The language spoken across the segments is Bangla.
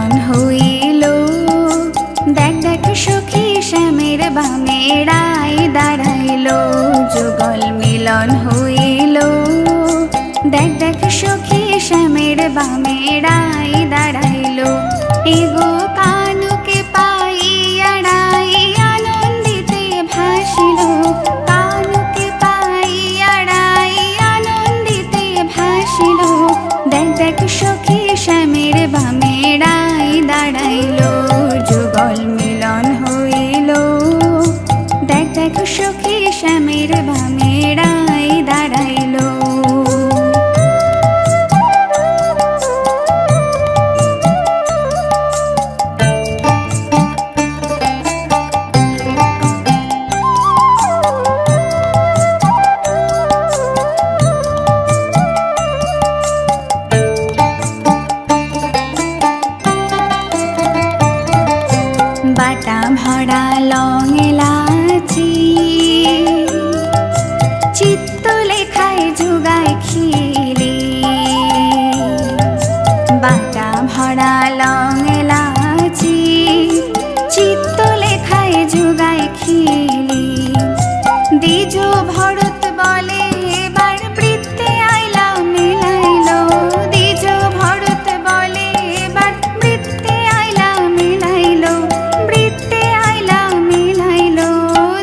মিলন হইল। দেখ দেখ সখী শ্যামের বামে রায় দাঁড়াইল, যুগল মিলন হইল। দেখ দেখ সখী শ্যামের বামে রায় দাঁড়াইল। এগো কানুকে পাইয়া রায় আনন্দিতে ভাসিল, কানুকে পাইয়া রায় আনন্দিতে ভাসিল। দেখ দেখ সখী শ্যামের বামে রায় দাঁড়াইল, যুগল মিলন হইল। দেখ দেখ সখী শ্যামের বামে রায় দাঁড়াইল। বাটা ভরা লং এলাচি, চিত্ত লেখায় যুগায় খিলি। বাটা ভরা লং এলাচি, চিত্ত লেখায় যুগায় খিলি। দ্বিজ ভরত বলে এবার বৃত্তে আইলা মিলাইল, দ্বিজ ভরত বলে এবার বৃত্তে আইলা মিলাইল, বৃত্তে আইলা মিলাইল।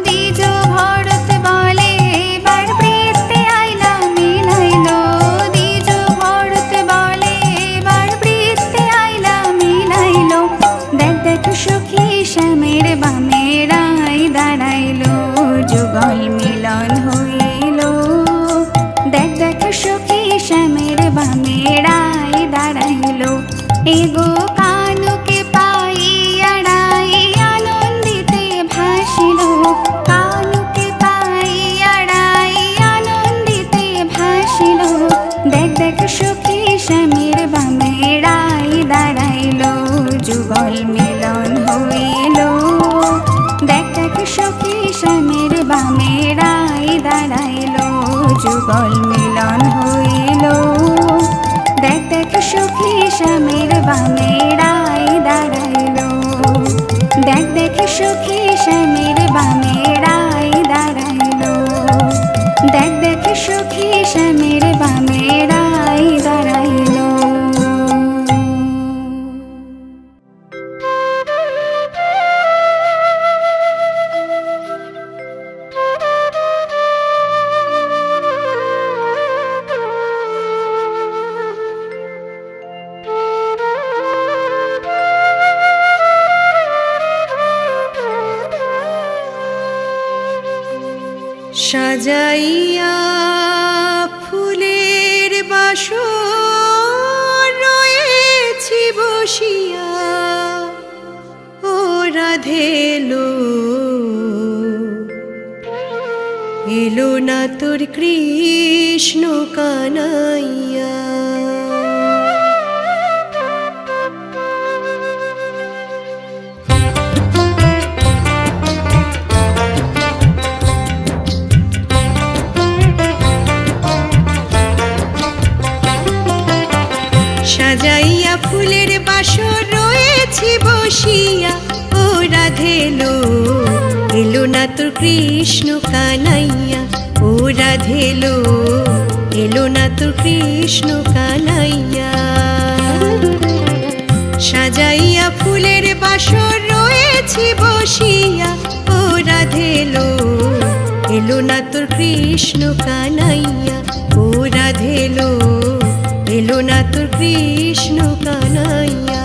দ্বিজ ভরত বলে এবার বৃত্তে আইলা মিলাইল, দ্বিজ ভরত বলে এবার বৃত্তে আইলা মিলাইল। দেখ দেখ সখী শ্যামের বামে রায় দাঁড়াইল, যুগল মিলন হইল। দেখ দেখ সখী শ্যামের বামে রায় দাঁড়াইল। এগো কানুকে পাইয়া রায় আনন্দিতে ভাসিল, কানুকে পাইয়া রায় আনন্দিতে ভাসিল। দেখ দেখ সখী শ্যামের বামে রায় দাঁড়াইল, যুগল মিলন হইল। দেখ দেখ সখী শ্যামের বামে রায় দাঁড়াইল, যুগল মিলন হইল। দেখ দেখ সখী শ্যামের বামে রায় দাঁড়াইল। দেখ দেখ সখী শ্যামের বামে রায় দাঁড়াইল। দেখ দেখ সখী শ্যামের বামে রায় দাঁড়াইল। সাজাইয়া ফুলের বাসর রয়েছি বসিয়া, ও রাধে এলো, এলো না তোর কৃষ্ণ কানাইয়া। সাজাইয়া ফুলের বাসর রয়েছি বসিয়া, ও রাধে এলো, এলো না তোর কৃষ্ণ কানাইয়া। ও রাধে এলো, এলো না তোর কৃষ্ণ কানাইয়া। সাজাইয়া ফুলের বাসর রয়েছি বসিয়া, ও রাধে এলো, এলো না তোর কৃষ্ণ কানাইয়া। ও রাধে এলো, এলো না তোর কৃষ্ণ কানাইয়া।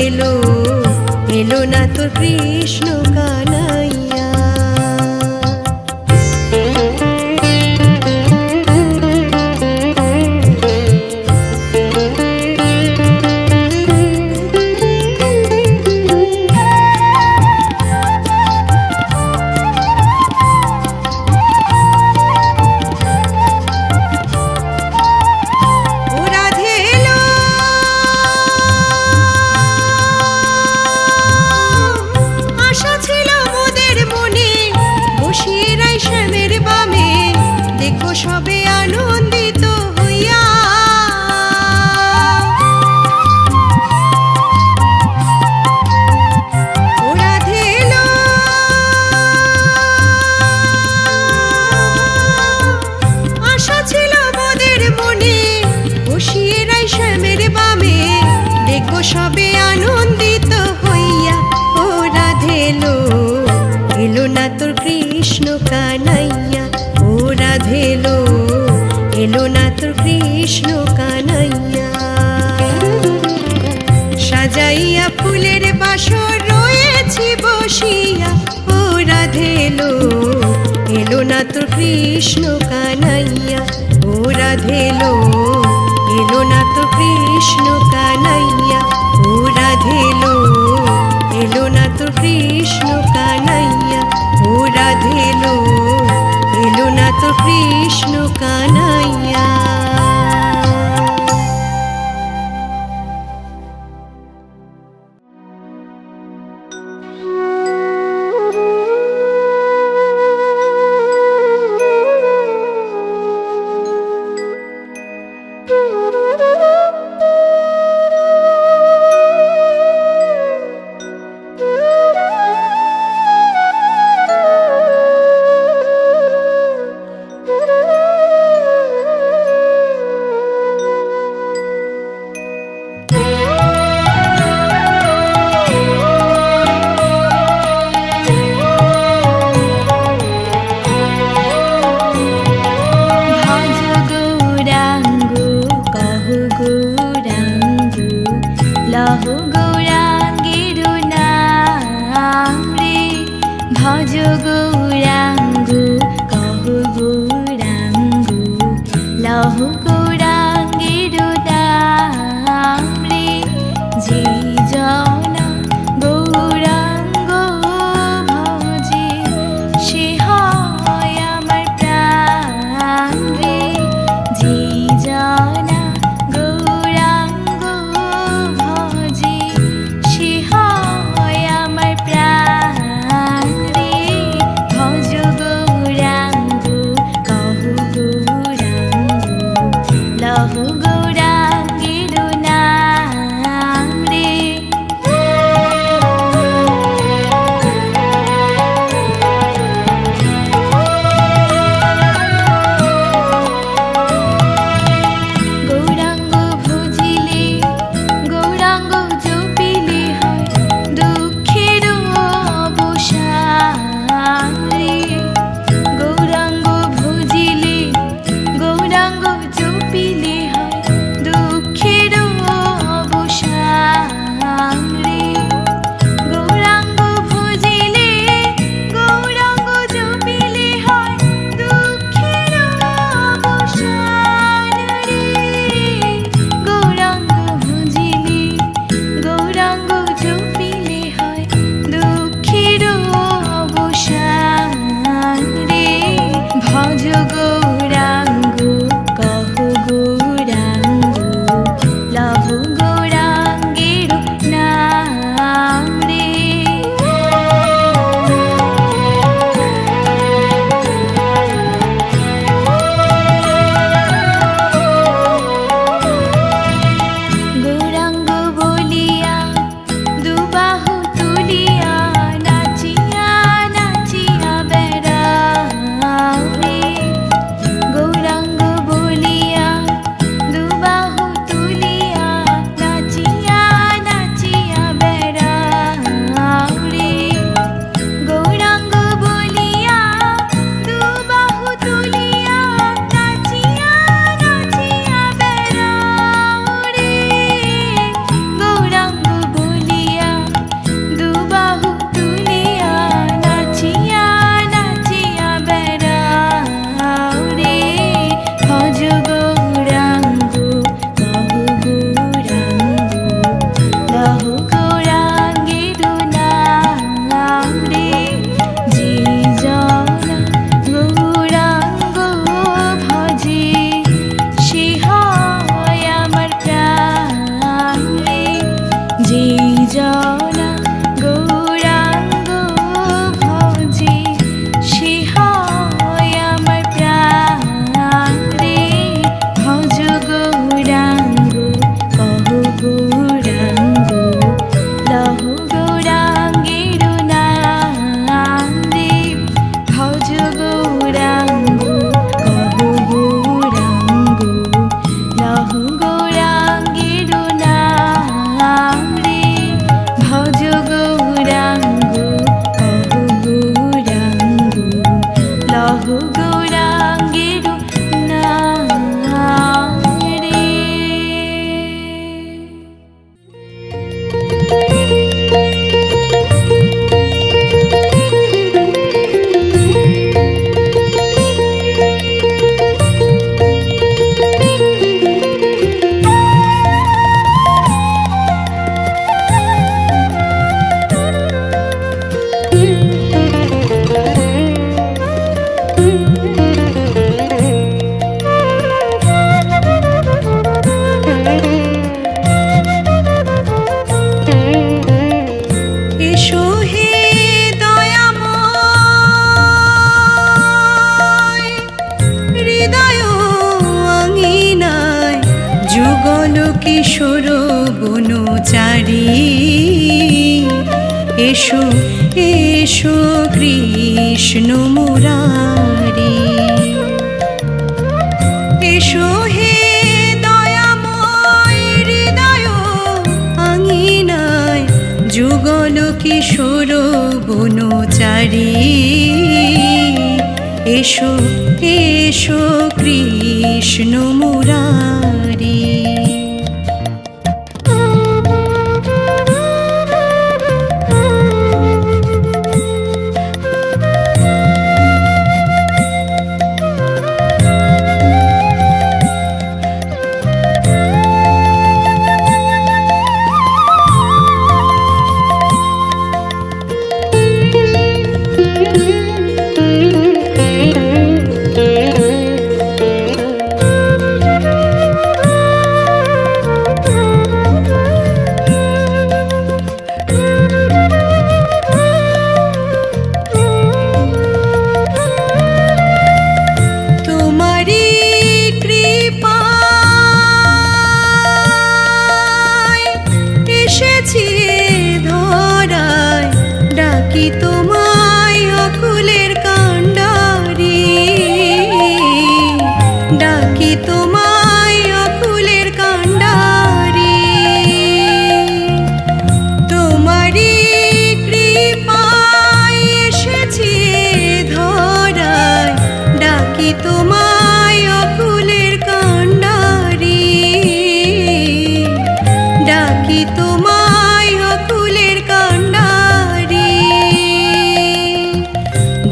এলো এলো না তোর কৃষ্ণ কানাইয়া। সবে আনন্দিত হইয়া ওরা দিল আশা ছিল মোদের মনে বসিয়ে রাই শ্যামের বামে দেখো সবে আনন্দিত হইয়া ওরা দিল এলো না তোর কৃষ্ণ কানাইয়া। ওরা ধেলো এলো না তোর কৃষ্ণ কানাইয়া। সাজাইয়া ফুলের বাসর রয়েছি বসিয়া ওরা ধেলো এলো না তোর কৃষ্ণ কানাইয়া। ওরা ধেলো এলো না তোর কৃষ্ণ কানাইয়া। ওরা ধেলো এলো না তোর কৃষ্ণ কানাইয়া। ওরা ধেলো এলো না তোর কৃষ্ণ কানাইয়া। কিশোর বনচারী, এসো এসো কৃষ্ণ মুরারি। এসো হে দয়াময় হৃদয় আঙিনায়, যুগল কিশোর বনচারী, এসো এসো কৃষ্ণ মুরারি।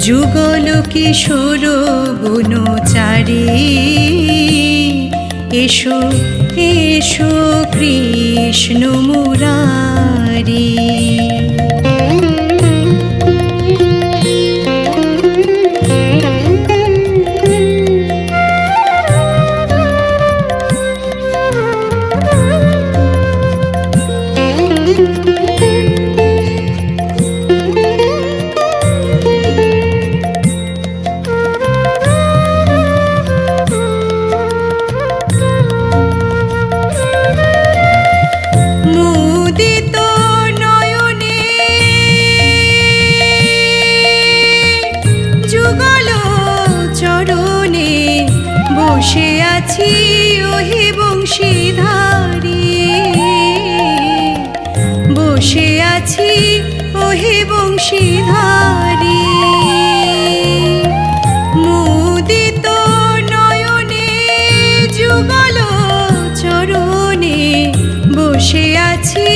যুগল কিশোর বনচারী, এসো এসো কৃষ্ণ মুরারি। বসে আছি ওহে বংশীধারী, বসে আছি ওহে বংশীধারী। মুদিত নয়নে যুগল চরণে, বসে আছি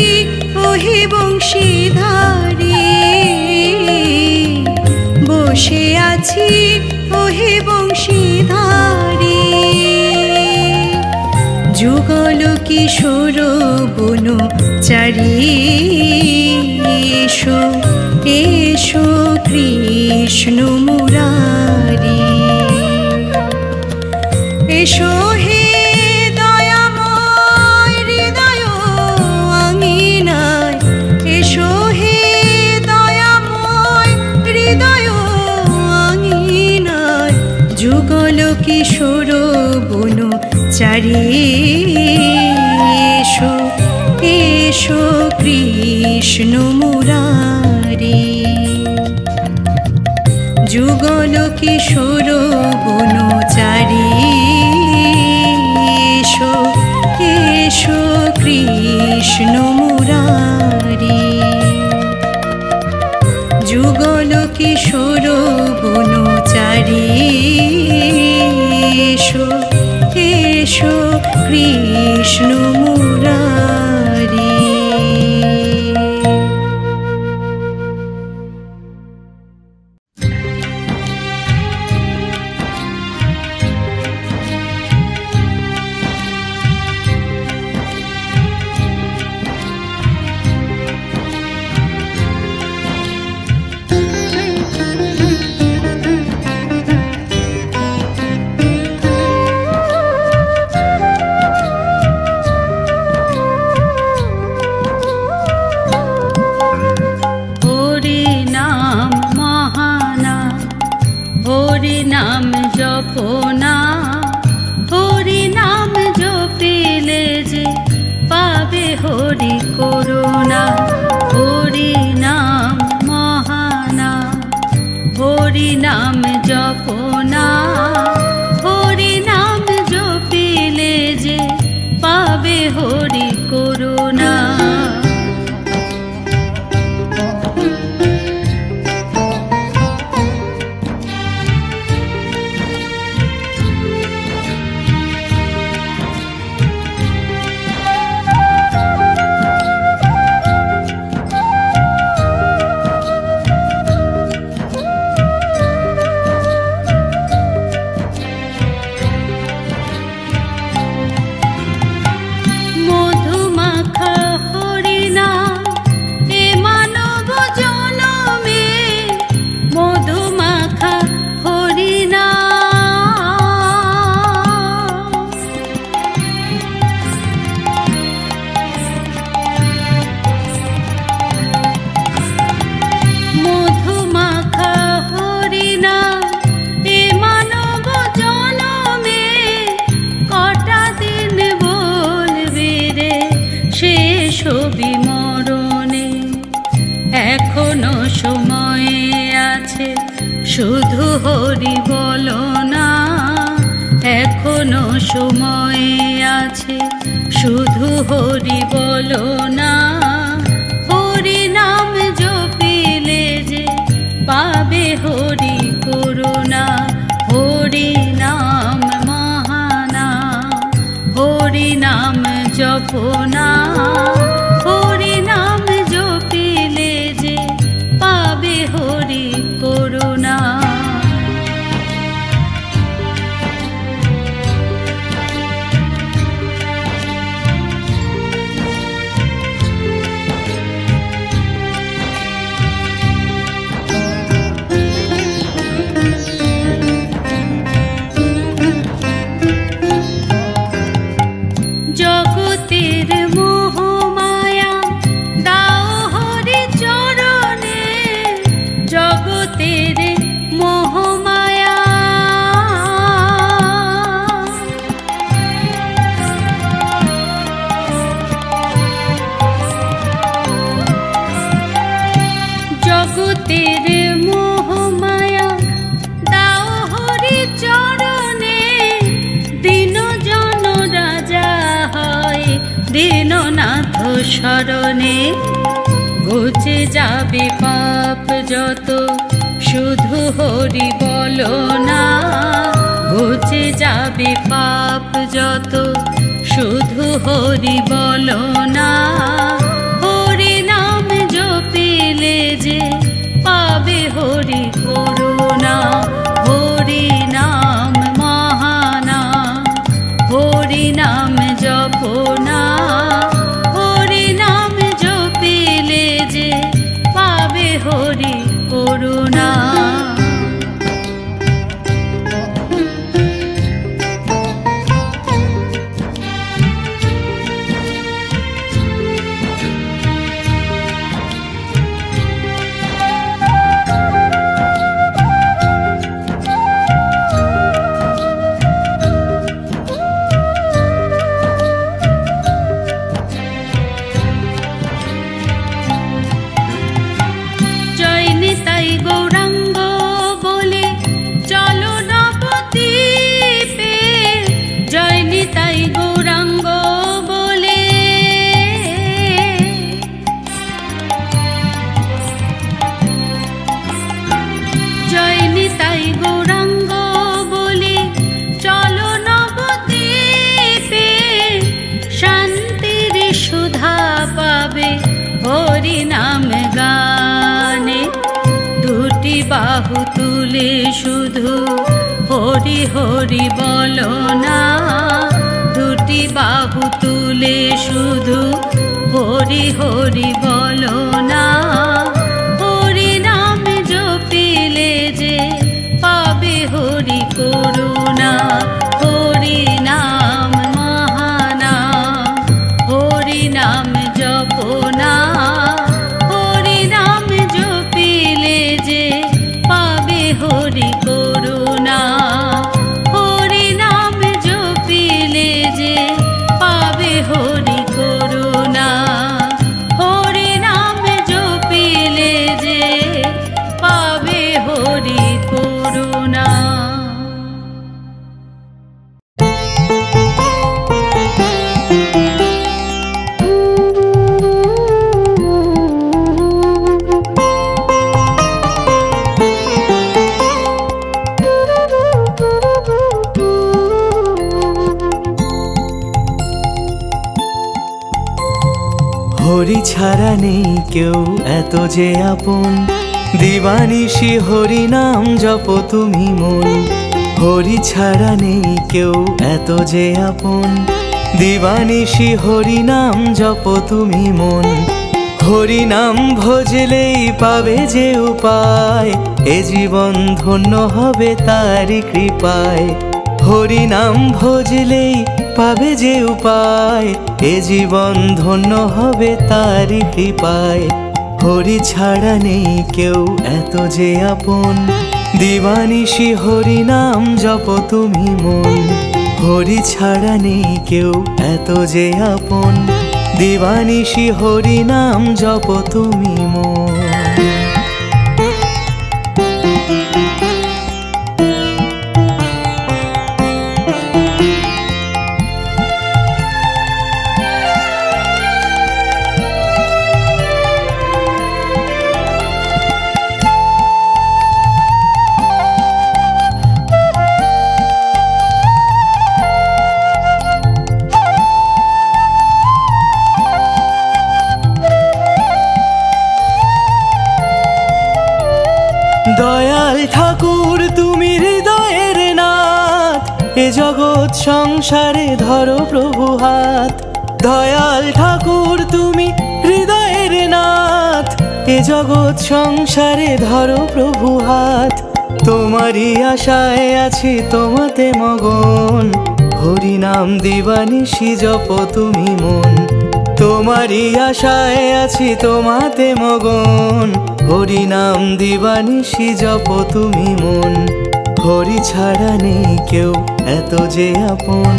ওহে বংশীধারী, বসে আছি ওহে বংশীধারী। যুগল কিশোর বনচারী, এসো এসো কৃষ্ণ মুরারি। এসো হে দয়াময় হৃদয় আঙিনায়, এসো হে দয়াময় হৃদয় আঙিনায়, যুগল কিশোর বনচারী, এসো এসো কৃষ্ণ মুরারি। যুগল কিশোর বনচারী, এসো এসো কৃষ্ণ মুরারি। যুগল কিশোর বনচারী, এসো এসো কৃষ্ণ মুরারি। হরি করুণা। হরি নাম মহানাম, হরি নাম জপনা, হরি নাম জপিলে যে পাবে হরি করুণা। এখনো সময় আছে, শুধু হরি বলো না। এখনো সময় আছে, শুধু হরি বলো না। হরি নাম জপিলে যে পাবে হরি করুণা। হরি নাম মহানাম, হরি নাম জপনা, হরি নাম জপিলে যে পাবে হরি করুণা। জগতের মোহমায়া দাও হরি চরণে, জগতের মোহমায়া। জগতের মোহমায়া দাও হরি চরণে, দিন জন রাজা হয় দীননাথ শরণে। ঘুচে যাবে পাপ যত, শুধু হরি বলো না। ঘুচে যাবে পাপ যত, শুধু হরি বলো না। হরি নাম জপিলে যে পাবে হরি করুণা। হরি নাম মহানাম, হরি নাম জপনা, হরি নাম জপিলে যে পাবে হরি করুণা। হরি নাম গানে দুটি বাহু তুলে শুধু হরি হরি বলো না। দুটি বাহু তুলে শুধু হরি হরি বলো না। হরি নাম জপিলে যে পাবে হরি করুণা। হরি নাম মহানাম, হরি নাম জপনা, হরি নাম জপিলে যে পাবে হরি করুণা। হরি নাম জপিলে যে পাবে হরি করুণা। হরি ছাড়া নেই কেউ এত যে আপন, দিবানিশি হরি নাম জপ তুমি মন। হরি ছাড়া নেই কেউ এত যে আপন, দিবানিশি হরি নাম জপ তুমি মন। হরি নাম ভজলেই পাবে যে উপায়, এ জীবন ধন্য হবে তারি কৃপায়। হরি নাম ভজলেই পাবে যে উপায়, এ জীবন ধন্য হবে তারি কৃপায়। হরি ছাড়া নেই কেউ এত যে আপন, দিবানিশি হরি নাম জপ তুমি মন। হরি ছাড়া নেই কেউ এত যে আপন, দিবানিশি হরি নাম জপ তুমি মন। দয়াল ঠাকুর তুমি হৃদয়ের নাথ, এ জগৎ সংসারে ধরো প্রভু হাত। দয়াল ঠাকুর তুমি হৃদয়ের নাথ, এ জগৎ সংসারে ধরো প্রভু হাত। তোমারই আশায় আছি তোমাতে মগন, হরি নাম দিবানিশি জপ তুমি মন। তোমারই আশায় আছি তোমাতে মগন, হরি নাম দিবানিশি জপ তুমি মন। হরি ছাড়া নেই কেউ এত যে আপন,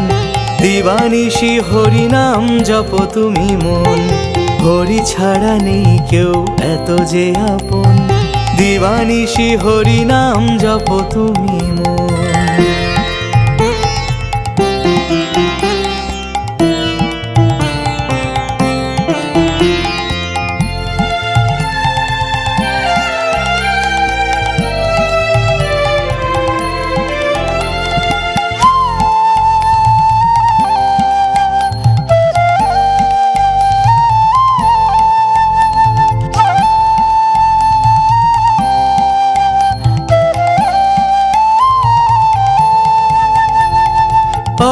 দিবানিশি হরি নাম জপ তুমি মন। হরি ছাড়া নেই কেউ এত যে আপন, দিবানিশি হরি নাম জপ তুমি মন।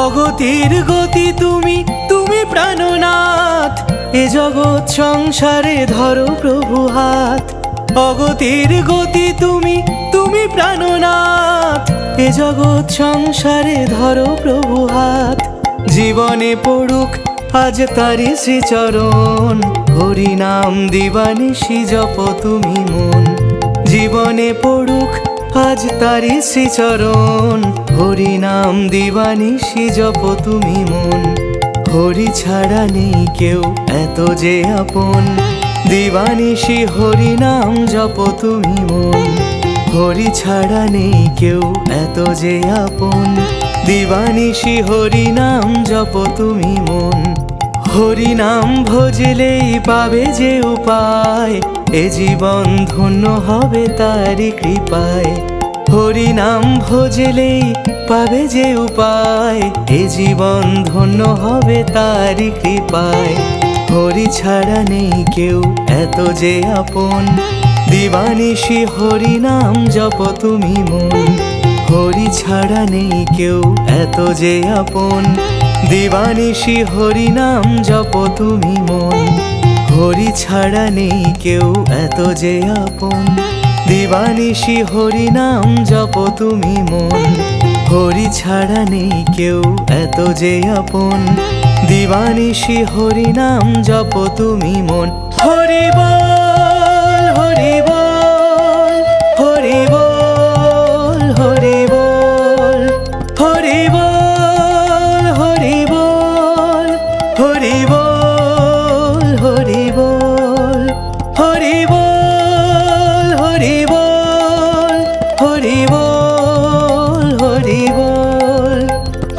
অগতির গতি তুমি, তুমি প্রাণনাথ, এ জগৎ সংসারে ধরো প্রভু হাত। অগতির গতি তুমি, তুমি প্রাণনাথ, এ জগৎ সংসারে ধরো প্রভু হাত। জীবনে পড়ুক আজ তারি শ্রীচরণ, হরি নাম দিবানিশি জপ তুমি মন। জীবনে পড়ুক আজ তারি শ্রীচরণ, হরি নাম দিবানিশি জপ তুমি মন। হরি ছাড়া নেই কেউ এত যে আপন, দিবানিশি হরি নাম জপ তুমি মন। হরি ছাড়া নেই কেউ এত যে আপন, দিবানিশি হরি নাম জপ তুমি মন। হরি নাম ভজলেই পাবে যে উপায়, এ জীবন ধন্য হবে তারি কৃপায়। হরি নাম ভজলেই পাবে যে উপায়, এ জীবন ধন্য হবে তারি কৃপায়। হরি ছাড়া নেই কেউ এত যে আপন, দিবানিশি হরি নাম জপ তুমি মন। হরি ছাড়া নেই কেউ এত যে আপন, দিবানিশি হরি নাম জপ তুমি মন। হরি ছাড়া নেই কেউ এত যে আপন, দিবানিশি হরি নাম জপ তুমি মন। হরি ছাড়া নেই কেউ এত যে আপন, দিবানিশি হরি নাম জপ তুমি মন। হরি বল হরি বল হরি বল হরি বল হরি বল হরি বল হরি বল হরি বল হরি বল হরি বল হরি বল হরি বল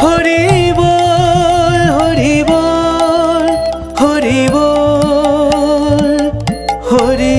হরি বল হরি বল হরি বল হরি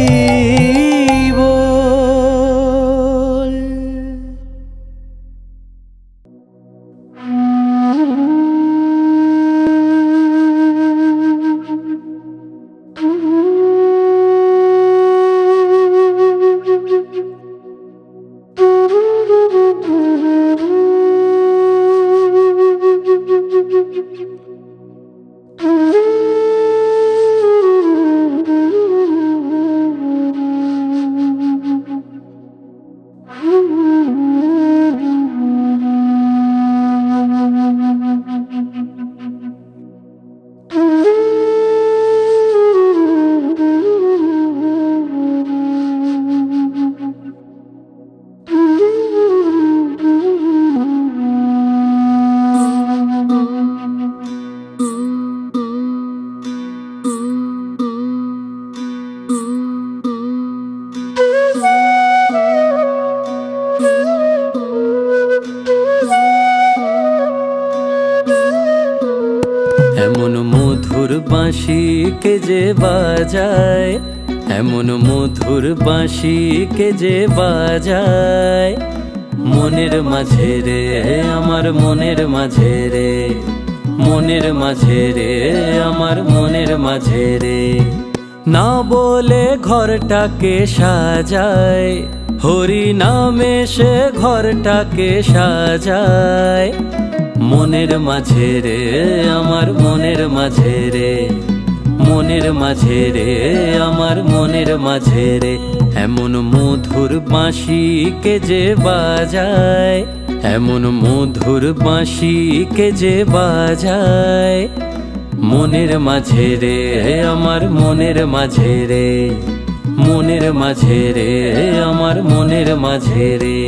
এমন মধুর বাঁশি কে যে বাজায়, এমন মধুর বাঁশি কে যে বাজায়, মনের মাঝে রে আমার মনের মাঝে রে, মনের মাঝে রে আমার মনের মাঝে রে। না বলে ঘরটাকে সাজায়, হরি নামে সে ঘরটাকে সাজায়, মনের মাঝে রে আমার মনের মাঝে রে, মনের মাঝে রে আমার মনের মাঝে রে। এমন মধুর বাঁশি কে যে বাজায়, এমন মধুর বাঁশি কে যে বাজায়, মনের মাঝে রে আমার মনের মাঝে রে, মনের মাঝে রে আমার মনের মাঝে রে।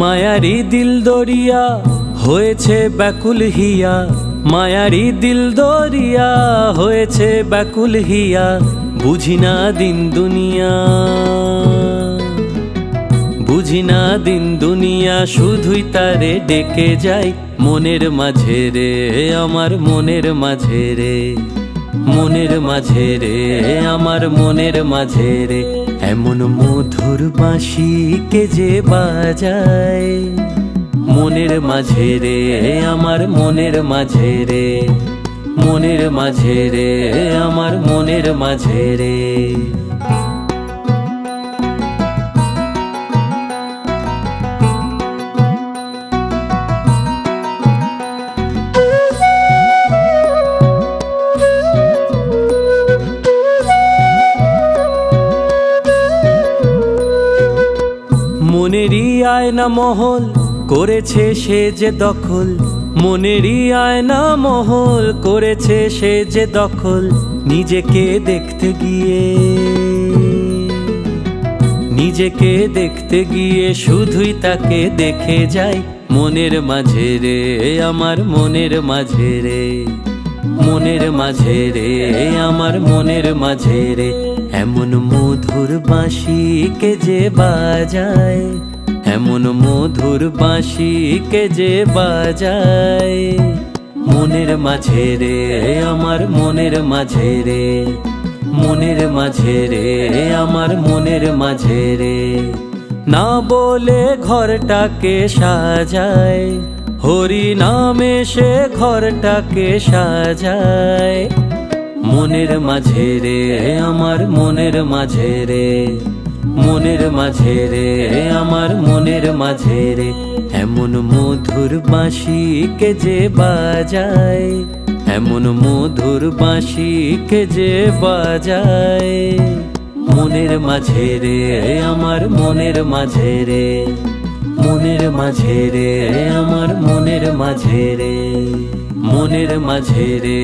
মায়ারি দিল দরিয়া হয়েছে ব্যাকুল হিয়া, মায়ারি দিল দরিয়া হয়েছে ব্যাকুল হিয়া, বুঝি না দিন দুনিয়া, বুঝি না দিন দুনিয়া, শুধুই তারে ডেকে যাই মনের মাঝে রে আমার মনের মাঝে রে, মনের মাঝে রে আমার মনের মাঝে রে। এমন মধুর বাঁশি কে যে বাজায়, মনের মাঝে রে আমার মনের মাঝে রে, মনের মাঝে রে আমার মনের মাঝে রে। মনেরই আয়না মহল করেছে সে যে দখল, মনেরই আয়না মহল করেছে সে যে দখল, নিজেকে দেখতে গিয়ে, নিজেকে দেখতে গিয়ে শুধুই তাকে দেখে যাই মনের মাঝে রে আমার মনের মাঝে রে, মনের মাঝে রে আমার মনের মাঝে রে। এমন মধুর বাঁশি কে যে বাজায়, এমন মধুর বাঁশি কে যে বাজায়, মনের মাঝে রে আমার মনের মাঝে রে, মনের মাঝে রে আমার মনের মাঝে রে। না বলে ঘরটাকে সাজায়, হরি নামে সে ঘরটাকে সাজায়, মনের মাঝে রে আমার মনের মাঝে রে, মনের মাঝে রে আমার মনের মাঝে রে। এমন মধুর বাঁশি কে যে বাজায়, এমন মধুর বাঁশি কে যে বাজায়, মনের মাঝে রে আমার মনের মাঝে রে, মনের মাঝে রে আমার মনের মাঝে রে, মনের মাঝে রে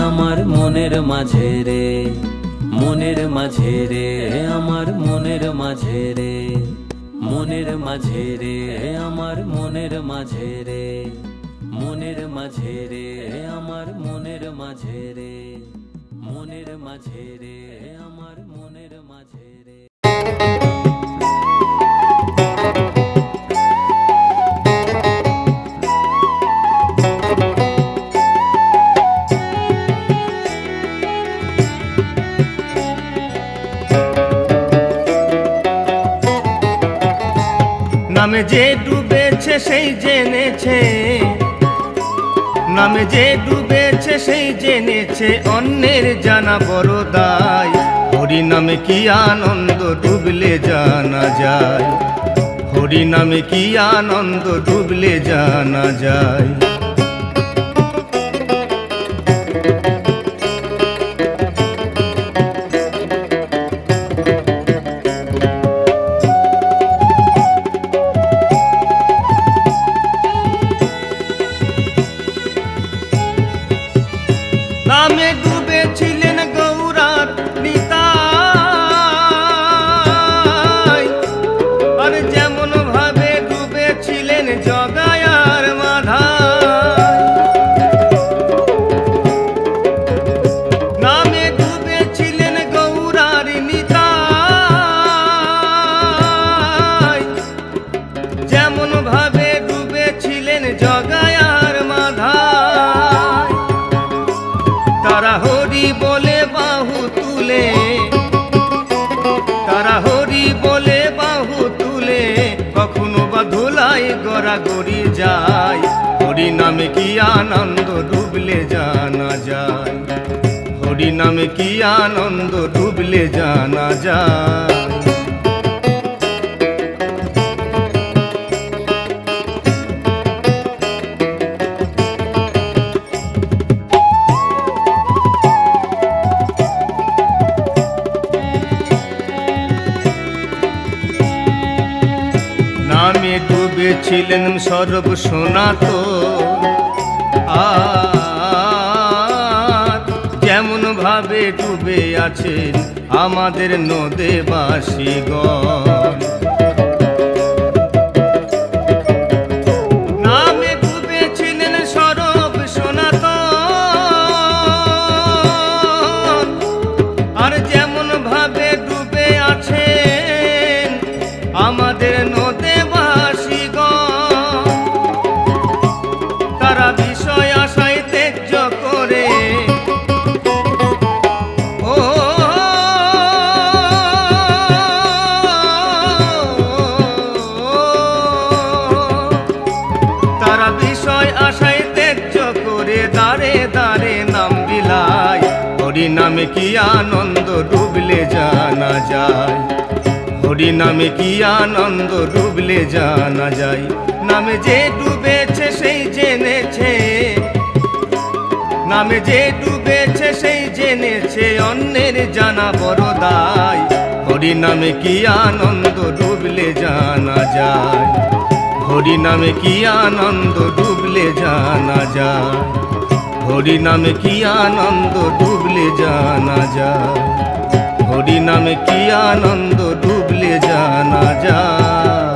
আমার মনের মাঝে রে, মনের মাঝে রে আমার মনের মাঝে রে, মনের মাঝে রে আমার মনের মাঝে রে, মনের মাঝে রে আমার মনের মাঝে রে, মনের মাঝে রে আমার মনের মাঝে রে। নামে যে ডুবেছে সেই জেনেছে, নামে যে ডুবেছে সেই জেনেছে, অন্যের জানা বড় দায়। হরি নামে কি আনন্দ ডুবলে জানা যায়, হরি নামে কি আনন্দ ডুবলে জানা যায়। নামে ডুবেছিলেন গৌরার নিতাই, আর যেমন ভাবে ডুবেছিলেন জগায়ার মাধা। কোলে বাহু তুলে কখনো বা ধুলাই গড়াগড়ি যায়। হরি নামে কি আনন্দ ডুবলে জানা যায়, হরি নামে কি আনন্দ ডুবলে জানা যায়। নামে ডুবেছিলেন সর্ব সনাতন, আর যেমন ভাবে ডুবে আছেন আমাদের নদেবাসীগণ। নামে ডুবেছিলেন সর্ব সনাতন, আর যেমন ভাবে ডুবে আছেন আমাদের নদেবাসীগণ। তারা বিষয় আশায় ত্যায্য করে তারা বিষয় আশায় ত্যায্য করে দাঁড়ে দাঁড়ে নাম বিলায়। হরি নামে কি আনন্দ ডুবলে জানা যায়, হরি নামে কি আনন্দ ডুবলে জানা যায়। নামে যে ডুবেছে সেই জেনেছে, নামে যে ডুবেছে সেই জেনেছে অন্যের জানা বড় দায়। হরি নামে কি আনন্দ ডুবলে জানা যায়, হরি নামে কি আনন্দ ডুবলে জানা যায়, হরি নামে কি আনন্দ ডুবলে জানা যায়, হরি নামে কি আনন্দ ডুবলে জানা যায়।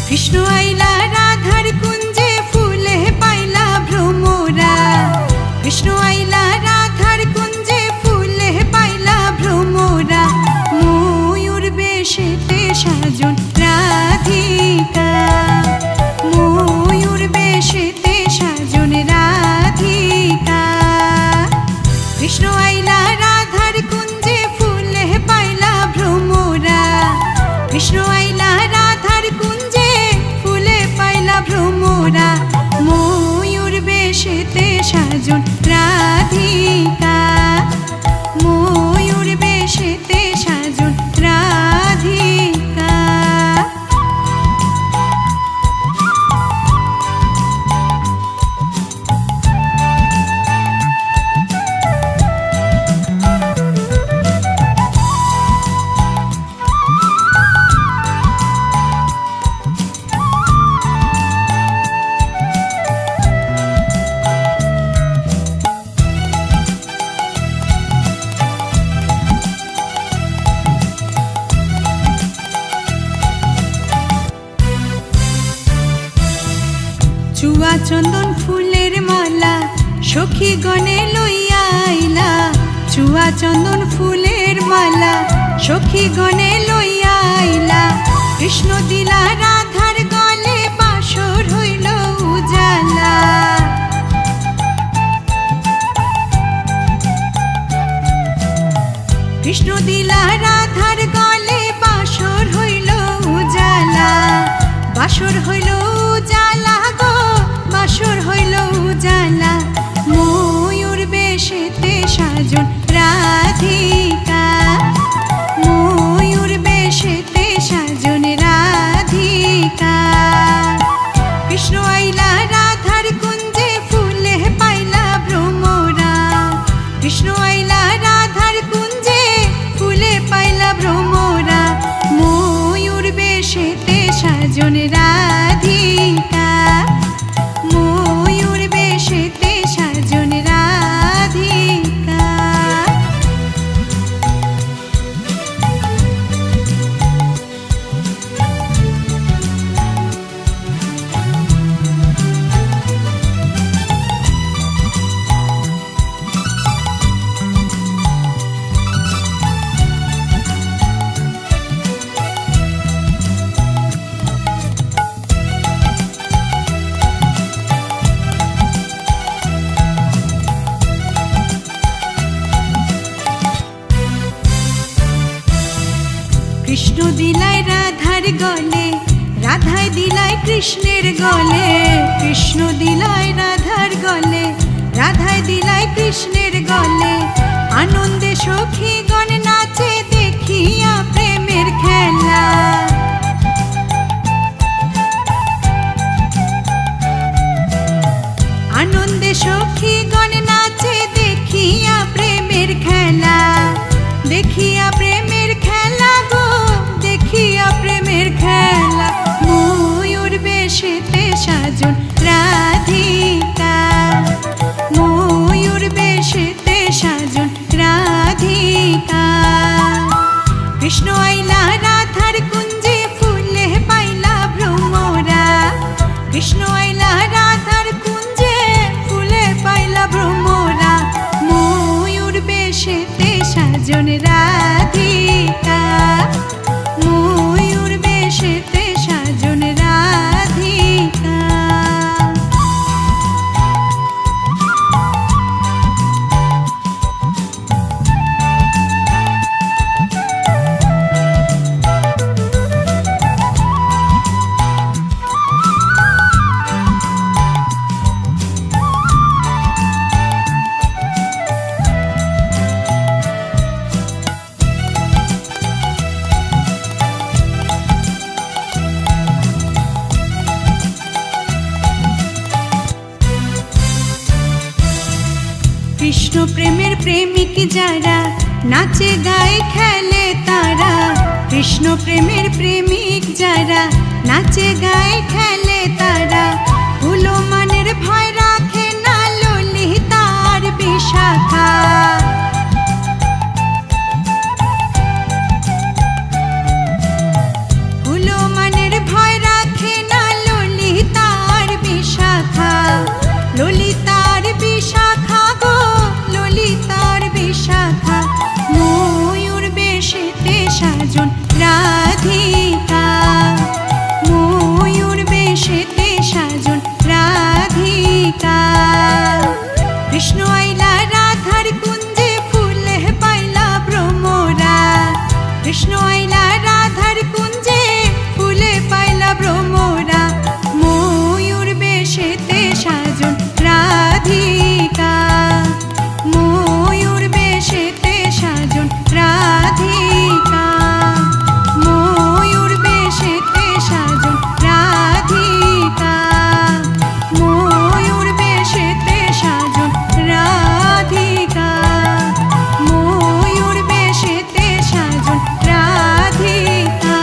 কৃষ্ণ আইলা রাধার কুঞ্জে ফুলে পাইলা ভ্রমরা, কৃষ্ণ আইলা রাধার কুঞ্জে ফুলে পাইলা ভ্রমরা। ময়ূর বেশেতে সাজন রাধিকা, ময়ূর বেশেতে সাজন রাধিকা। কৃষ্ণ আইলা রাধার কুঞ্জে ফুলে পাইলা ভ্রমরা, কৃষ্ণ আইলা রাধার কুঞ্জে ফুলে পাইলা ভ্রমরা। ময়ূর বেশেতে সাজন রাধিকা, ময়ূর বেশেতে সাজন রাধিকা। চুয়া চন্দন ফুলের মালা সখী গণে লইয়া আইলা, চুয়া চন্দন ফুলের মালা সখী গণে লইয়া আইলা। কৃষ্ণ দিলা রাধার গলে বাসর হইল উজালা, কৃষ্ণ দিলা রাধার গলে বাসর হইল উজালা, বাসর হইল উজালা গো, বাসর হইল উজালা। ময়ূর বেশেতে সাজন রাধিকা, ময়ূর বেশেতে সাজন রাধিকা। কৃষ্ণ আইলা রাধার কুঞ্জে ফুলে পাইলা ভ্রমরা, কৃষ্ণ আইলা রাধার কুঞ্জে ফুলে কৃষ্ণ দিলাই রাধার গলে, রাধায় দিলাই কৃষ্ণের গলে। কৃষ্ণ দিলাই রাধার গলে, রাধায় দিলাই কৃষ্ণের গলে। আনন্দে সখীগণ নাচে দেখিয়া প্রেমের খেলা। আনন্দে সখীগণ নাচে দেখিয়া প্রেমের খেলা। দেখিয়া প্রেমের খেলা গো, দেখিয়া প্রেমের খেলা। ময়ূর বেশেতে সাজন রাধিকা, ময়ূর বেশেতে সাজন রাধিকা। কৃষ্ণ আইলা রাধার কুঞ্জে, ফুলে পাইলা ভ্রমরা। কৃষ্ণ আইলা রাধার কুঞ্জে, ফুলে পাইলা ভ্রমরা। ময়ূর বেশেতে সাজন রাধিকা, ময়ূর বেশেতে সাজন রাধিকা। কৃষ্ণ প্রেমের প্রেমিক যারা, নাচে গায়ে খেলে তারা। কৃষ্ণ প্রেমের প্রেমিক যারা, নাচে গায়ে খেলে তারা। ভুলো মানের ভয় রাখে না ললিতার বিশাখা। ভুলো মানের ভয় রাখে না ললিতার বিশাখা। ললিতার বিশাখা গো, ললিতার বিশাখা। ময়ূর বেশেতে সাজন রাধিকা, ময়ূর বেশেতে সাজন রাধিকা। কৃষ্ণ আইলা রাধার কুঞ্জে, ফুলে পাইলা ভ্রমরা। কৃষ্ণ আইলা রাধার কুঞ্জে, ফুলে পাইলা ভ্রমরা। ময়ূর বেশেতে সাজন রাধিকা, ময়ূর বেশেতে সাজন রাধিকা। ময়ূর বেশেতে সাজন রাধিকা, ময়ূর বেশেতে সাজন রাধিকা। ময়ূর বেশেতে সাজন রাধিকা।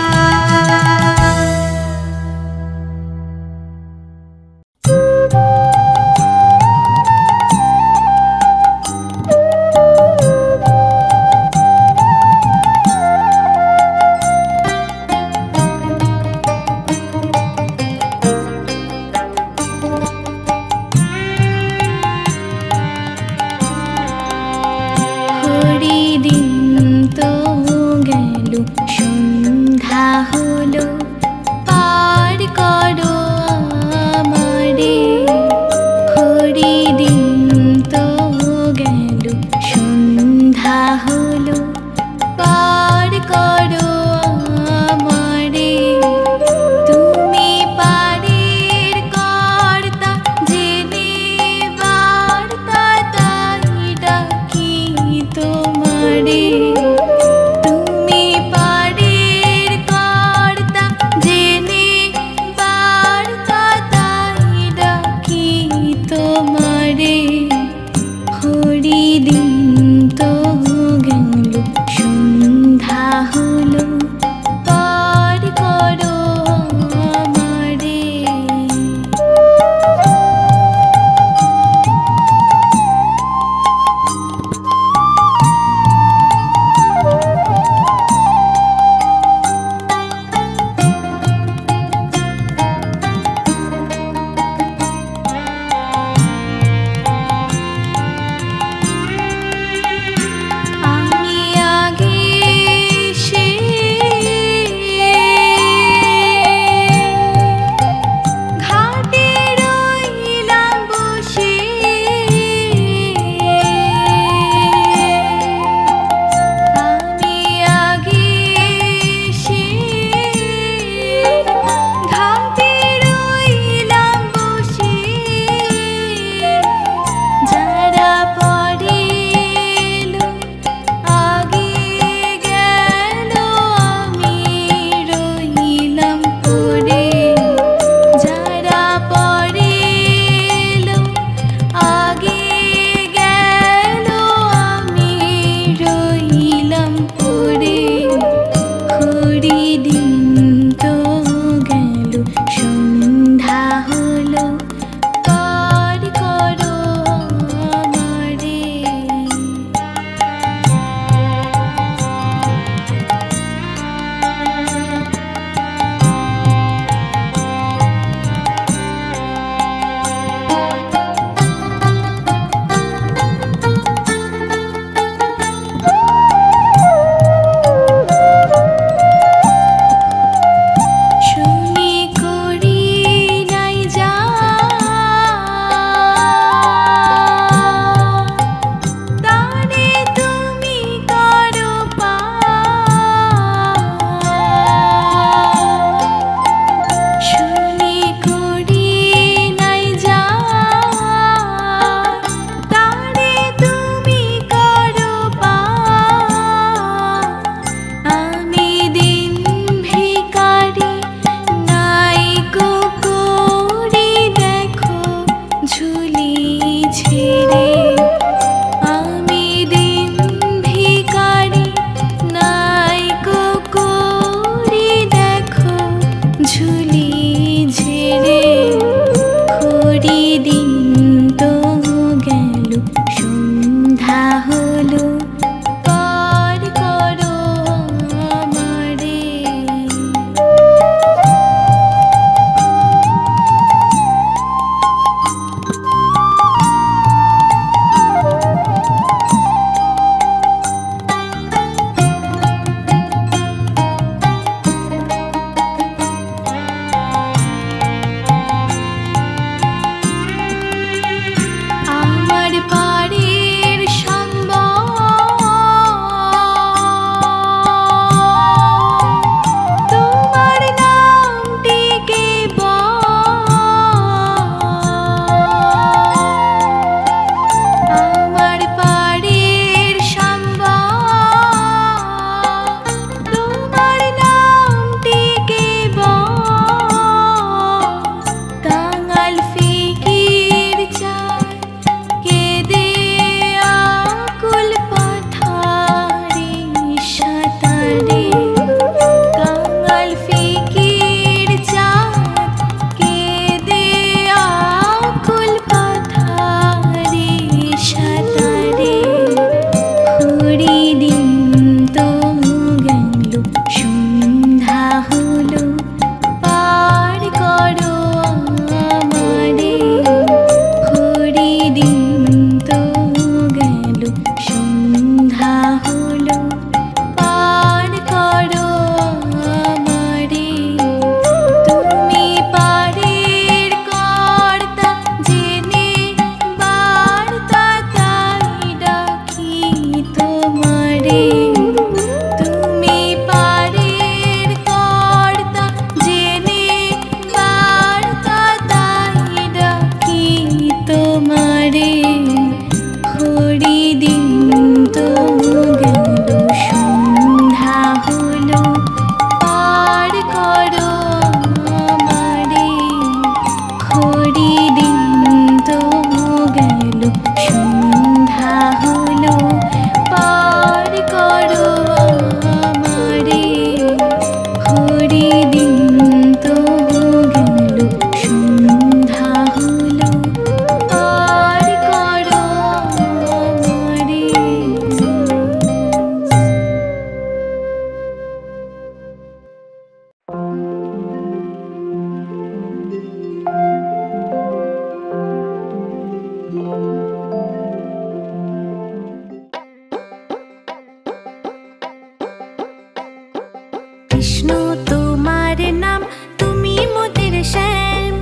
কৃষ্ণ তোমার নাম তুমি মোদের শ্যাম,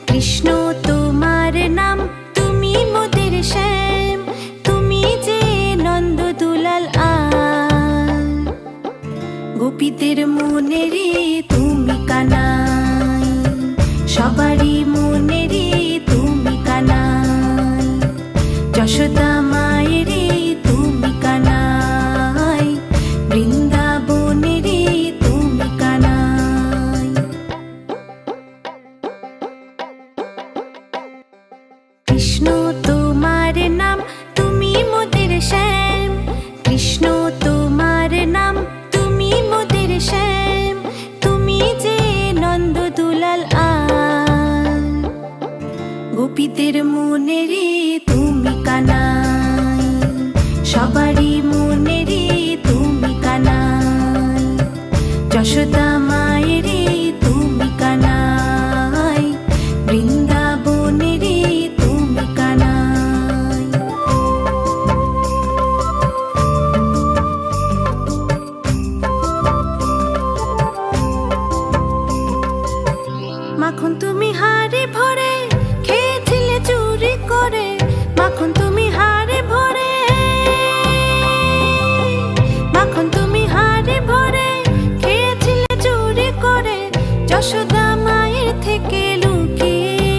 কৃষ্ণ তোমার নাম তুমি মোদের শ্যাম, তুমি যে নন্দ দুলাল আল। গোপীদের মনে রে তুমি কানাই, সবারই মনে রে তুমি কানাই, যশোদা মায়ের রে তুমি কানাই, বৃন্দাবনে রে তুমি কানাই। কৃষ্ণ তোমার নাম তুমি মোদের শ্যাম, কৃষ্ণ তোমার নাম তুমি মোদের শ্যাম, তুমি যে নন্দ দুলাল আল। গোপীদের মনে রে তুমি কানাই, সবারই মনে রে তুমি কানাই, যশোদা মায়ের রে তুমি কানাই, বৃন্দাবনে রে তুমি কানাই। মাখন তুমি হাড়ে ভরে খেয়েছিলে চুরি করে, মাখন তুমি হাড়ে ভরে, মাখন তুমি হাড়ে ভরে খেয়েছিলে চুরি করে, যশোদা মায়ের থেকে লুকিয়ে,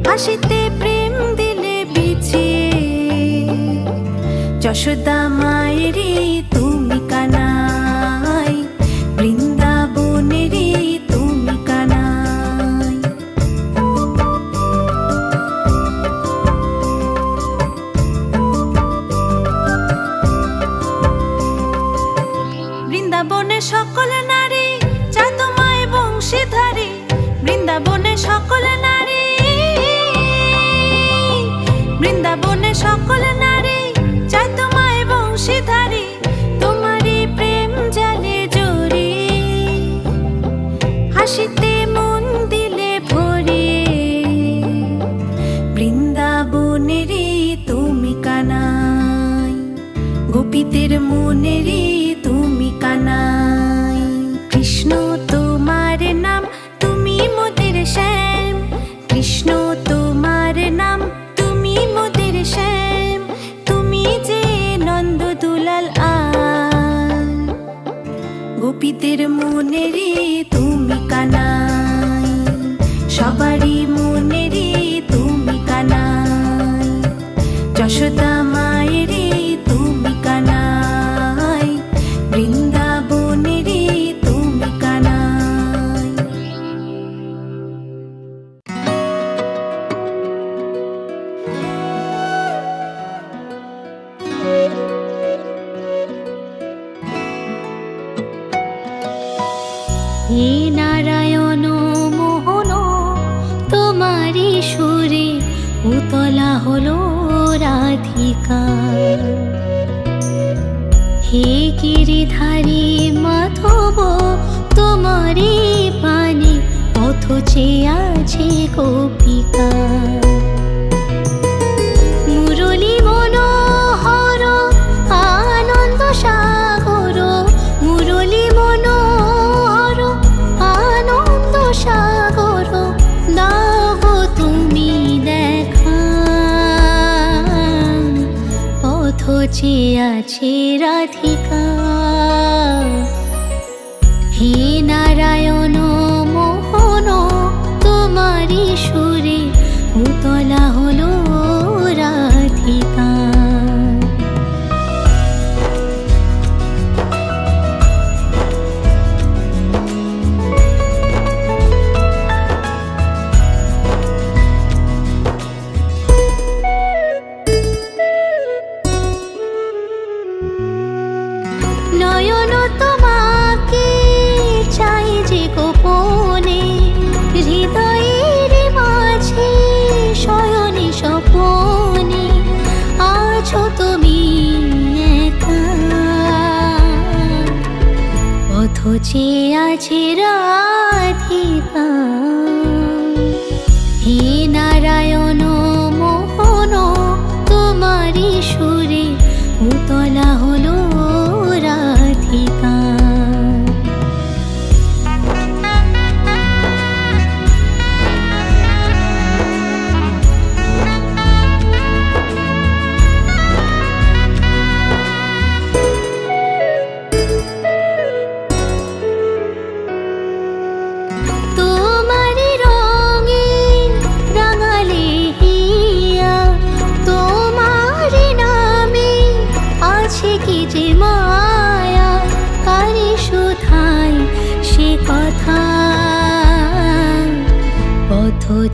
হাসিতে প্রেম দিলে বিছিয়ে, যশোদা মায়ের তুমি কানাই, বৃন্দাবনে রে তুমি কানাই। বৃন্দাবনে সকল নারী চায় তোমায় বংশীধারী, বৃন্দাবনে সকল নারী, বৃন্দাবনে সকল নারী চায় তোমায় বংশীধারী, তোমারই প্রেম জালে জড়ি, হাসিতে মন দিলে ভরিয়ে, বৃন্দাবনে রে তুমি কানাই, গোপীদের মনে রে তুমি কানাই। কৃষ্ণ তোমার নাম তুমি মোদের শ্যাম, কৃষ্ণ তোমার নাম তুমি মোদের শ্যাম, তুমি যে নন্দ দুলাল আল। গোপীদের মনে রে তুমি কানাই, সবারই মনে রে তুমি কানাই, যশোদা মায়ের রে তুমি কানাই, বৃন্দাবনে রে তুমি কানাই। হে নারায়ণ মোহন তোমারি সুরে উতলা হলো রাধিকা, হে গিরিধারী মাধব তোমারি পানে পথ চেয়ে আছে গোপিকা। মুরলী মনোহর আনন্দ সাগর, মুরলী মনোহর আনন্দ সাগর, দাও গো তুমি দেখা, পথ চেয়ে আছে রাধিকা। হে নারায়ণ মোহন তোমারি সুরে উতলা হলো রাধিকা। নয়ন তোমাকে চাই যে গোপনে, হৃদয়ের মাঝে শয়নে স্বপনে আছো তুমি একা, পথ চেয়ে আছে রাধিকা। হে নারায়ণ মোহন তোমারি সুরে উতলা হলো রাধিকা।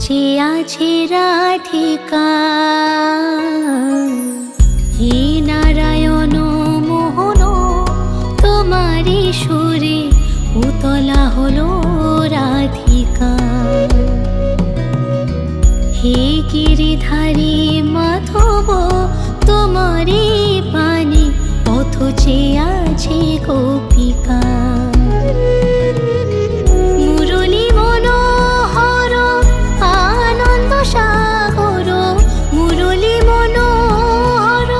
যে আছে রাধিকা। হে নারায়ণ মোহন তোমারি সুরে উতলা হলো রাধিকা। হে গিরিধারী মাধব তোমারি পানে পথ চেয়ে আছে গোপিকা। মুরলী মনোহর আনন্দ সাগর, মুরলী মনোহর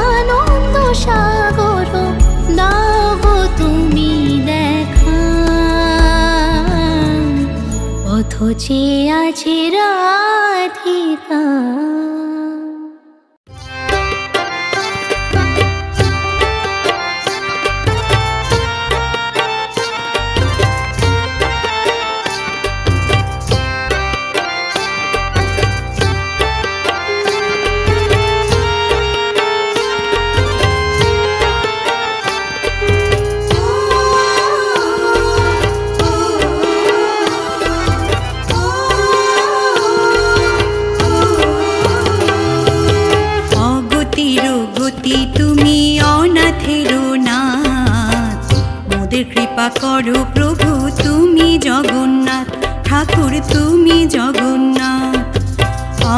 আনন্দ সাগর, দাও গো তুমি দেখা। পথ চেয়ে আছে রাধিকা। কৃপা করো প্রভু তুমি জগন্নাথ, ঠাকুর তুমি জগন্নাথ।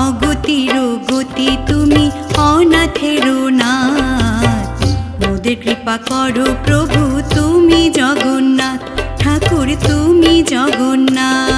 অগতির গতি তুমি অনাথের নাথ, মোদের কৃপা করো প্রভু তুমি জগন্নাথ, ঠাকুর তুমি জগন্নাথ।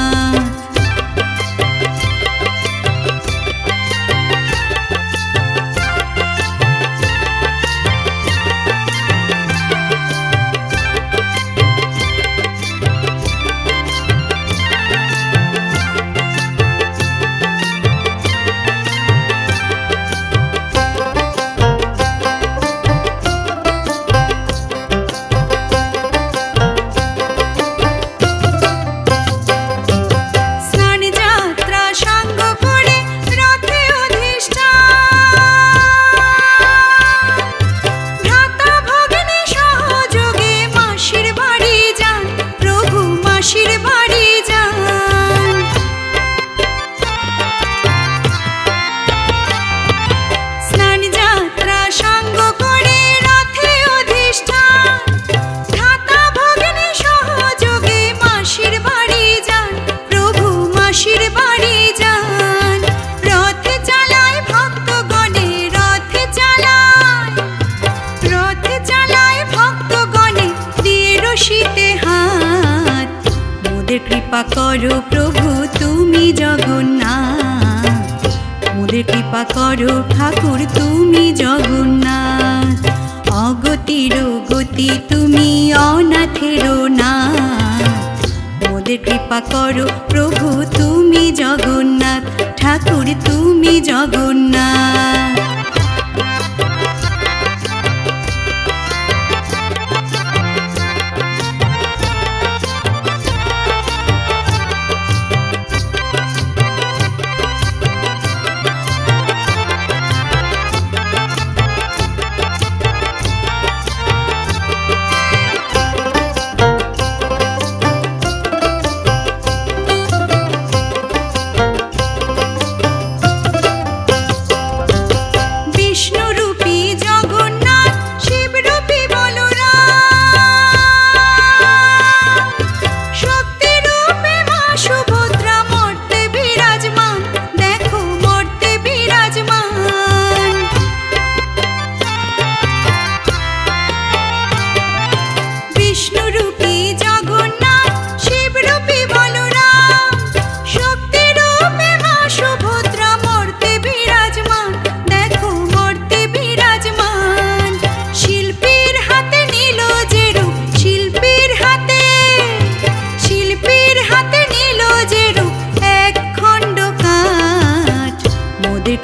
কৃপা করো প্রভু তুমি জগন্নাথ, মোদের কৃপা করো ঠাকুর তুমি জগন্নাথ। অগতির গতি তুমি অনাথের নাথ, মোদের কৃপা করো প্রভু তুমি জগন্নাথ, ঠাকুর তুমি জগন্নাথ।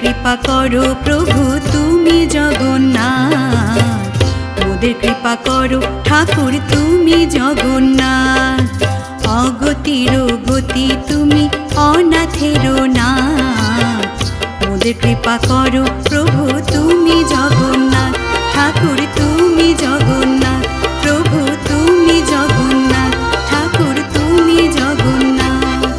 কৃপা করো প্রভু তুমি জগন্নাথ, মোদের কৃপা করো ঠাকুর তুমি জগন্নাথ। অগতির গতি তুমি অনাথের নাথ, মোদের কৃপা করো প্রভু তুমি জগন্নাথ, ঠাকুর তুমি জগন্নাথ, প্রভু তুমি জগন্নাথ, ঠাকুর তুমি জগন্নাথ।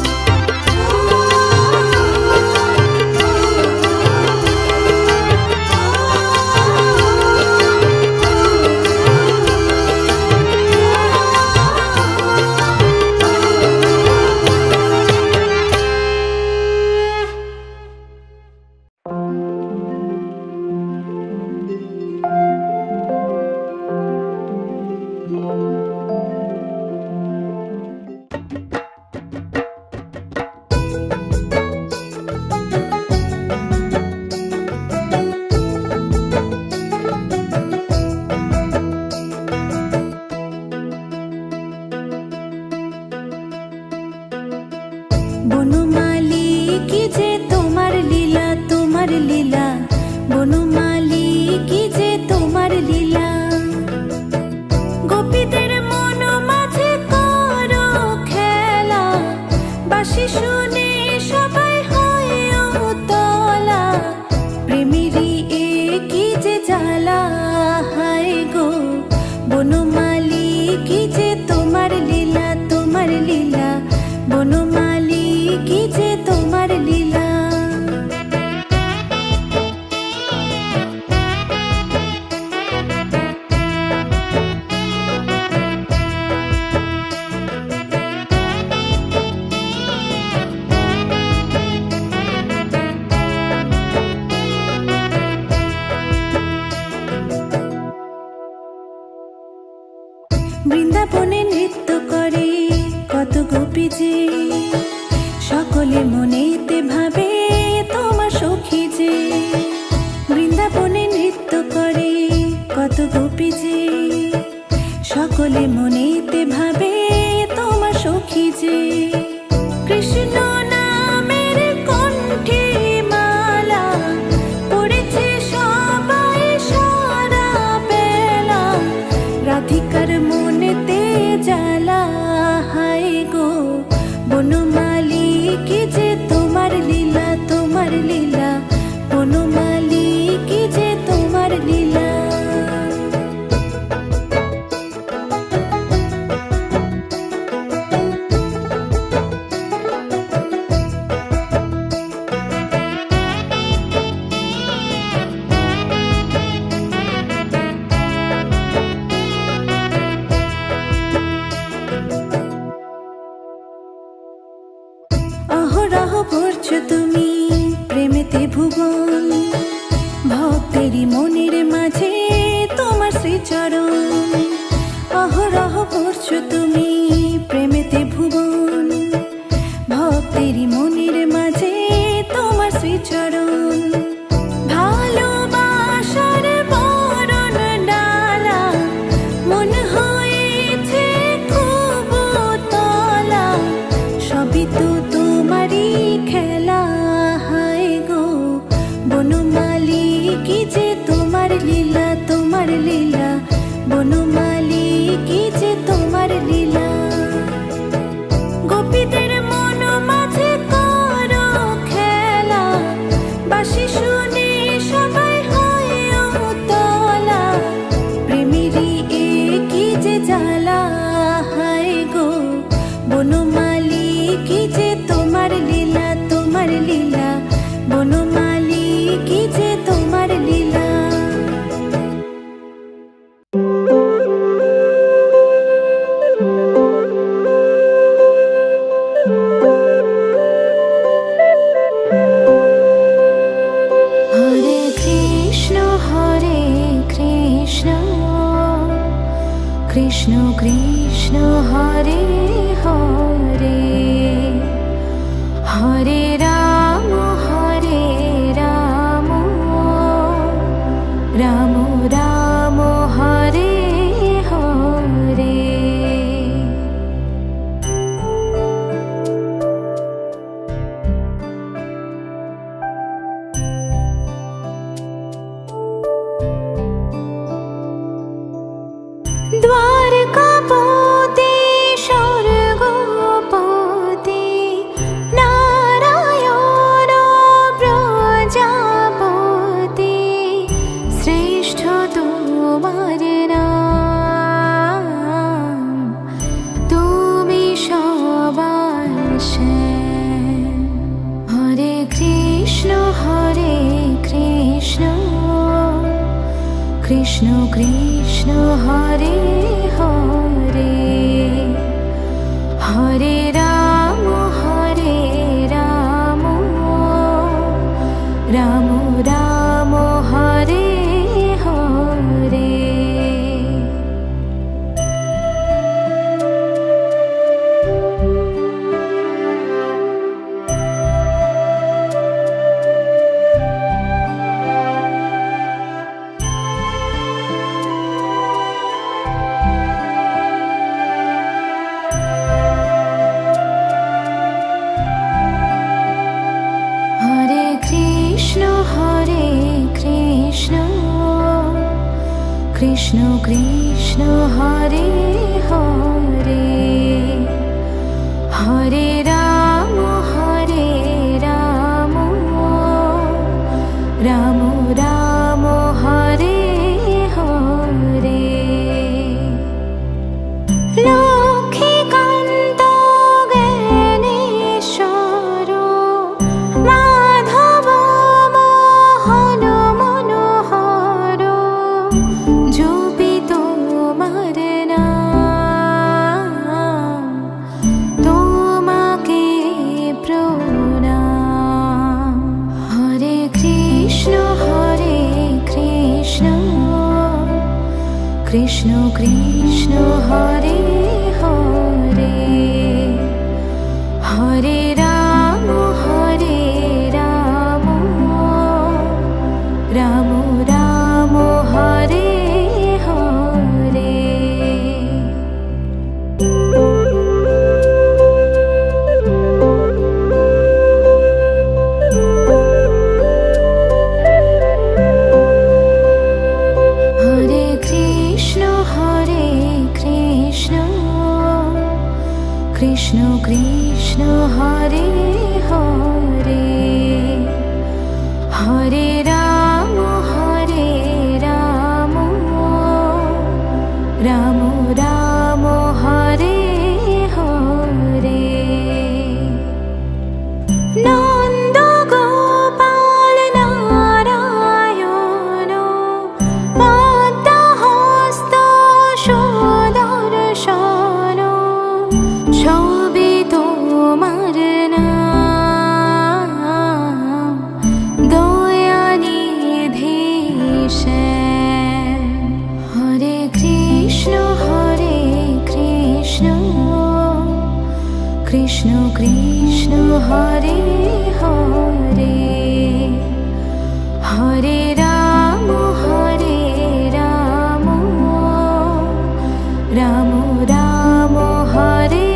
বৃন্দাবনে নৃত্য করে কত গোপী যে, সকলে মনেতে ভাবে তোমার সখী যে। বৃন্দাবনে নৃত্য করে কত গোপী যে, সকলে মনেতে ভাবে তোমার সখী যে। কৃষ্ণ নামের কণ্ঠে মালা পড়েছে সবাই সারা বেলা, রাধিকার মনেতে জ্বালা। হায় গো বনমালী কি যে তোমার লীলা, তোমার লীলা বনমালী কি যে তোমার লীলা। অহরহ ভরছো তুমি প্রেমেতে ভুবন, ভক্তেরই মনের মাঝে তোমার শ্রীচরণ। অহরহ ভরছো তুমি প্রেমেতে ভুবন, ভক্তেরই মনের মাঝে তোমার শ্রীচরণ। ভালোবাসার বরণ ডালা মন হয়েছে খুব তলা, সবই তো তোমারই খেলা। হায় গো বনমালী কি যে তোমার লীলা, তোমার লীলা বনমালী কি যে তোমার লীলা। গোপীদের মন মাঝে করো খেলা, বাঁশি শুনে সবাই হয় উতলা, প্রেমেরই এ কি যে জ্বালা। হায় গো বনমালী কি যে তোমার লীলা, তোমার লীলা বনমালী কি যে তোমার লীলা। হরে কৃষ্ণ কৃষ্ণ কৃষ্ণ হরে হরে, হরে রাম রাম রাম হরে হরে। দ্বারকাপতি স্বর্গপতি নারায়ণ প্রজাপতি, শ্রেষ্ঠ তোমার নাম, তুমি সবার শ্যাম। হরে কৃষ্ণ কৃষ্ণ কৃষ্ণ হরে হরে, হরে রাম রাম রাম হরে হরে। কৃষ্ণ কৃষ্ণ হরে হরে, হরে রাম রাম রাম হরে হরে। লক্ষ্মীকান্ত জ্ঞানেশ্বর মাধব মোহন মনোহর, জপি তোমার নাম, তোমাকে প্রণাম। হরে কৃষ্ণ কৃষ্ণ কৃষ্ণ হরে কৃষ্ণ কৃষ্ণ হরে হরে হরে রাম রাম রাম হরে হরে নন্দ গোপাল নারায়ণ পদ্মহস্ত সুদর্শন ছবি তোমার নাম দয়ানিধি শ্যাম হরে কৃষ্ণ কৃষ্ণ কৃষ্ণ হরে হরে হরে রাম রাম রাম হরে